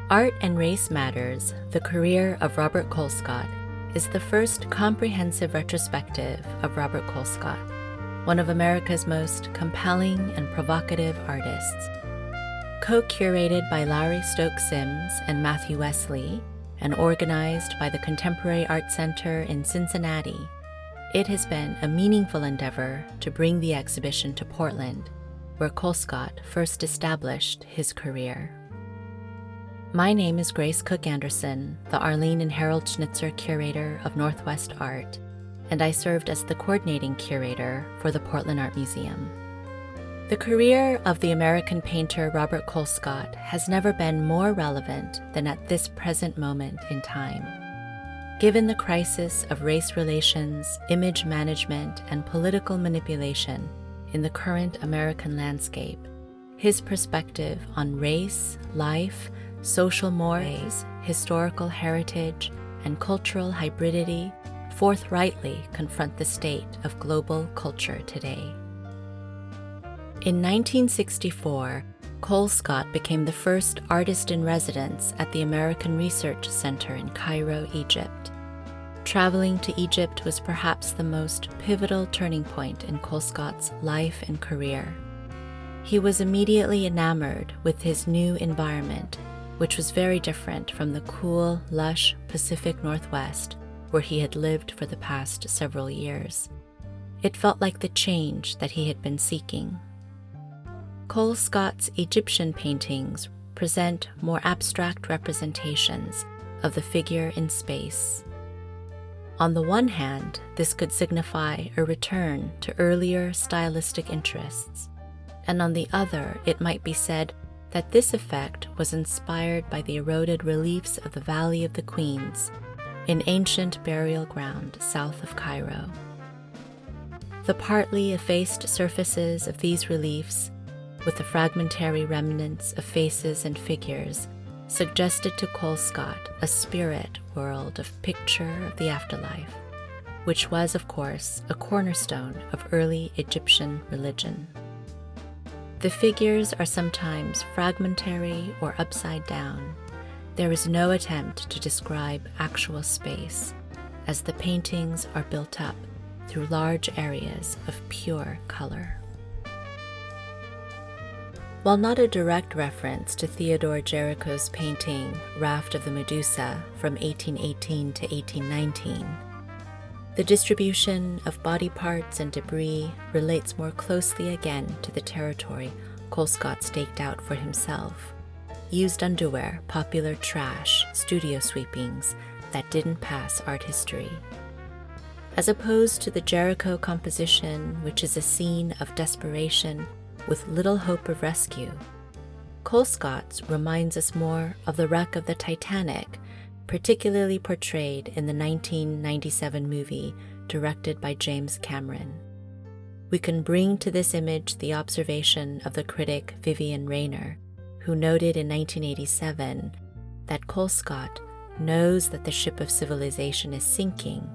Art and Race Matters, The Career of Robert Colescott is the first comprehensive retrospective of Robert Colescott, one of America's most compelling and provocative artists. Co-curated by Lowery, Stokes and Matthew Weseley, and organized by the Contemporary Art Center in Cincinnati, it has been a meaningful endeavor to bring the exhibition to Portland, where Colescott first established his career. My name is Kook-Anderson, the Arlene and Harold Schnitzer Curator of Northwest Art, and I served as the coordinating curator for the Portland Art Museum. The career of the American painter Robert Colescott has never been more relevant than at this present moment in time. Given the crisis of race relations, image management, and political manipulation in the current American landscape, his perspective on race, life, social mores, historical heritage, and cultural hybridity forthrightly confront the state of global culture today. In 1964, Colescott became the first artist in residence at the American Research Center in Cairo, Egypt. Traveling to Egypt was perhaps the most pivotal turning point in Colescott's life and career. He was immediately enamored with his new environment, which was very different from the cool, lush Pacific Northwest where he had lived for the past several years. It felt like the change that he had been seeking. Colescott's Egyptian paintings present more abstract representations of the figure in space. On the one hand, this could signify a return to earlier stylistic interests, and on the other, it might be said that this effect was inspired by the eroded reliefs of the Valley of the Queens, an ancient burial ground south of Cairo. The partly effaced surfaces of these reliefs, with the fragmentary remnants of faces and figures, suggested to Colescott a spirit world of picture of the afterlife, which was, of course, a cornerstone of early Egyptian religion. The figures are sometimes fragmentary or upside down. There is no attempt to describe actual space, as the paintings are built up through large areas of pure color. While not a direct reference to Theodore Géricault's painting Raft of the Medusa from 1818 to 1819, the distribution of body parts and debris relates more closely again to the territory Colescott staked out for himself: used underwear, popular trash, studio sweepings that didn't pass art history. As opposed to the Géricault composition, which is a scene of desperation with little hope of rescue, Colescott's reminds us more of the wreck of the Titanic, particularly portrayed in the 1997 movie directed by James Cameron. We can bring to this image the observation of the critic Vivian Rayner, who noted in 1987 that Colescott knows that the ship of civilization is sinking,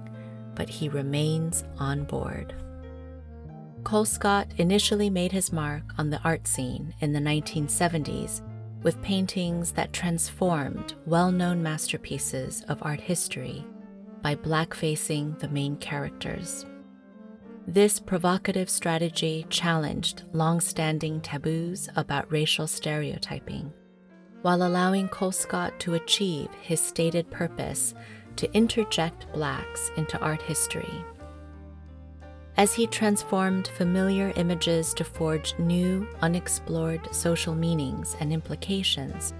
but he remains on board. Colescott initially made his mark on the art scene in the 1970s with paintings that transformed well-known masterpieces of art history by blackfacing the main characters. This provocative strategy challenged long-standing taboos about racial stereotyping, while allowing Colescott to achieve his stated purpose to interject blacks into art history. As he transformed familiar images to forge new, unexplored social meanings and implications,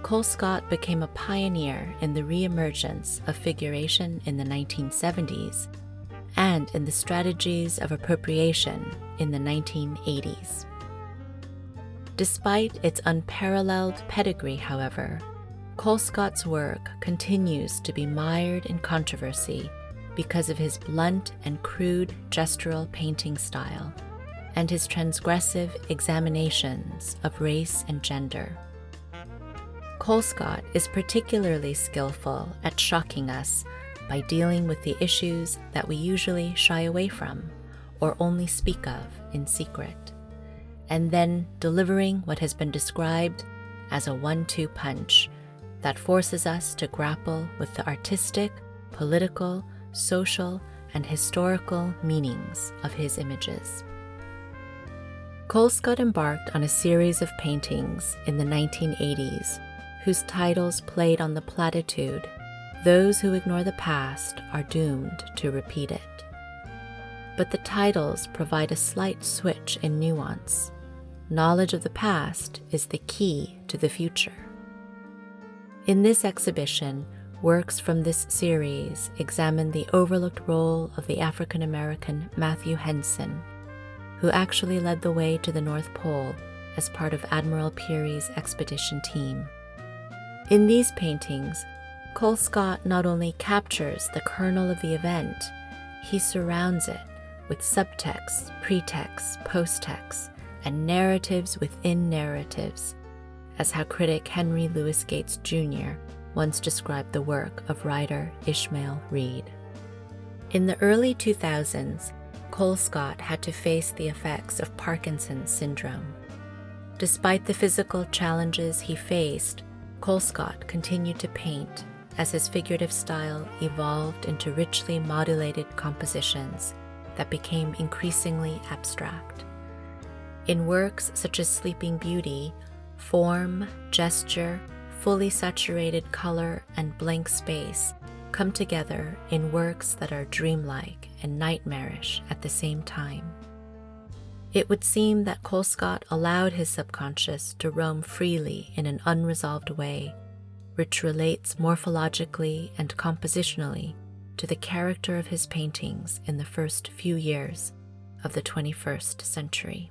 Colescott became a pioneer in the reemergence of figuration in the 1970s and in the strategies of appropriation in the 1980s. Despite its unparalleled pedigree, however, Colescott's work continues to be mired in controversy because of his blunt and crude gestural painting style and his transgressive examinations of race and gender. Colescott is particularly skillful at shocking us by dealing with the issues that we usually shy away from or only speak of in secret, and then delivering what has been described as a 1-2 punch that forces us to grapple with the artistic, political, social, and historical meanings of his images. Colescott embarked on a series of paintings in the 1980s whose titles played on the platitude, "Those who ignore the past are doomed to repeat it." But the titles provide a slight switch in nuance. Knowledge of the past is the key to the future. In this exhibition, works from this series examine the overlooked role of the African-American Matthew Henson, who actually led the way to the North Pole as part of Admiral Peary's expedition team. In these paintings, Colescott not only captures the kernel of the event, he surrounds it with subtexts, pretexts, posttexts, and narratives within narratives, as how critic Henry Louis Gates Jr. once described the work of writer Ishmael Reed. In the early 2000s, Colescott had to face the effects of Parkinson's syndrome. Despite the physical challenges he faced, Colescott continued to paint as his figurative style evolved into richly modulated compositions that became increasingly abstract. In works such as Sleeping Beauty, form, gesture, fully saturated color, and blank space come together in works that are dreamlike and nightmarish at the same time. It would seem that Colescott allowed his subconscious to roam freely in an unresolved way, which relates morphologically and compositionally to the character of his paintings in the first few years of the 21st century.